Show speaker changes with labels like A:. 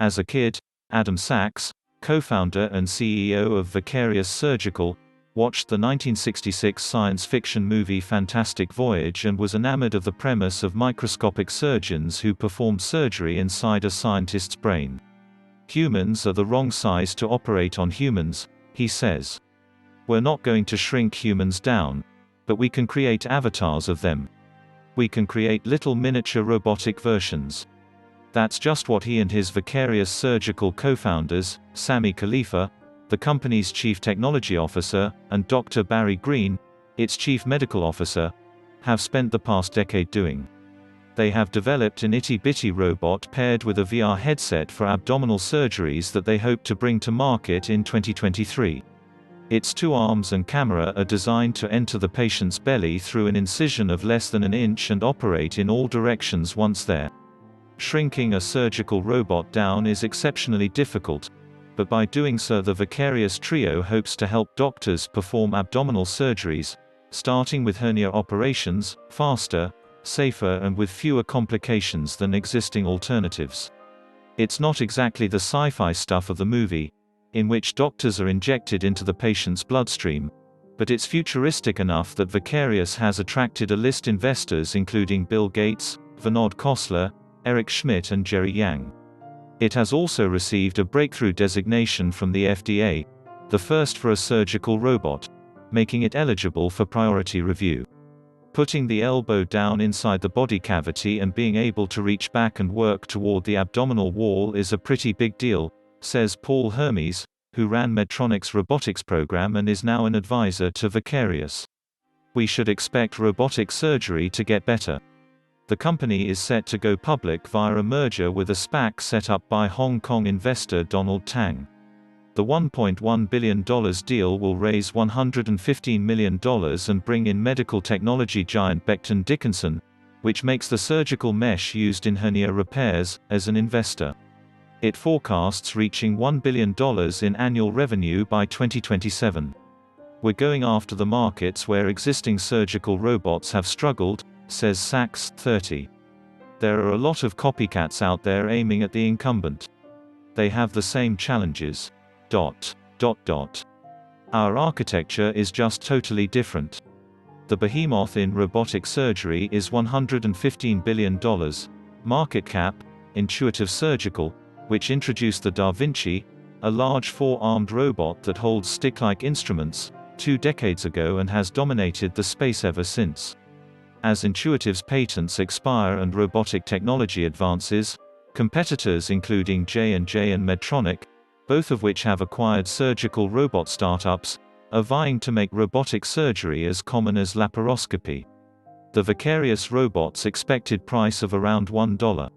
A: As a kid, Adam Sachs, co-founder and CEO of Vicarious Surgical, watched the 1966 science fiction movie Fantastic Voyage and was enamored of the premise of microscopic surgeons who performed surgery inside a scientist's brain. "Humans are the wrong size to operate on humans," he says. "We're not going to shrink humans down, but we can create avatars of them. We can create little miniature robotic versions." That's just what he and his Vicarious Surgical co-founders, Sammy Khalifa, the company's chief technology officer, and Dr. Barry Greene, its chief medical officer, have spent the past decade doing. They have developed an itty-bitty robot paired with a VR headset for abdominal surgeries that they hope to bring to market in 2023. Its 2 arms and camera are designed to enter the patient's belly through an incision of less than an inch and operate in all directions once there. Shrinking a surgical robot down is exceptionally difficult, but by doing so the Vicarious trio hopes to help doctors perform abdominal surgeries, starting with hernia operations, faster, safer and with fewer complications than existing alternatives. It's not exactly the sci-fi stuff of the movie, in which doctors are injected into the patient's bloodstream, but it's futuristic enough that Vicarious has attracted a list investors including Bill Gates, Vinod Khosla, Eric Schmidt and Jerry Yang. It has also received a breakthrough designation from the FDA, the first for a surgical robot, making it eligible for priority review. Putting the elbow down inside the body cavity and being able to reach back and work toward the abdominal wall is a pretty big deal, says Paul Hermes, who ran Medtronic's robotics program and is now an advisor to Vicarious. "We should expect robotic surgery to get better." The company is set to go public via a merger with a SPAC set up by Hong Kong investor Donald Tang. The $1.1 billion deal will raise $115 million and bring in medical technology giant Becton Dickinson, which makes the surgical mesh used in hernia repairs, as an investor. It forecasts reaching $1 billion in annual revenue by 2027. "We're going after the markets where existing surgical robots have struggled," says Sachs, 30. "There are a lot of copycats out there aiming at the incumbent. They have the same challenges. Our architecture is just totally different. The behemoth in robotic surgery is $115 billion. Market cap, Intuitive Surgical, which introduced the Da Vinci, a large 4-armed robot that holds stick-like instruments, 2 decades ago and has dominated the space ever since. As Intuitive's patents expire and robotic technology advances, competitors including J&J and Medtronic, both of which have acquired surgical robot startups, are vying to make robotic surgery as common as laparoscopy. The Vicarious robot's expected price of around $1.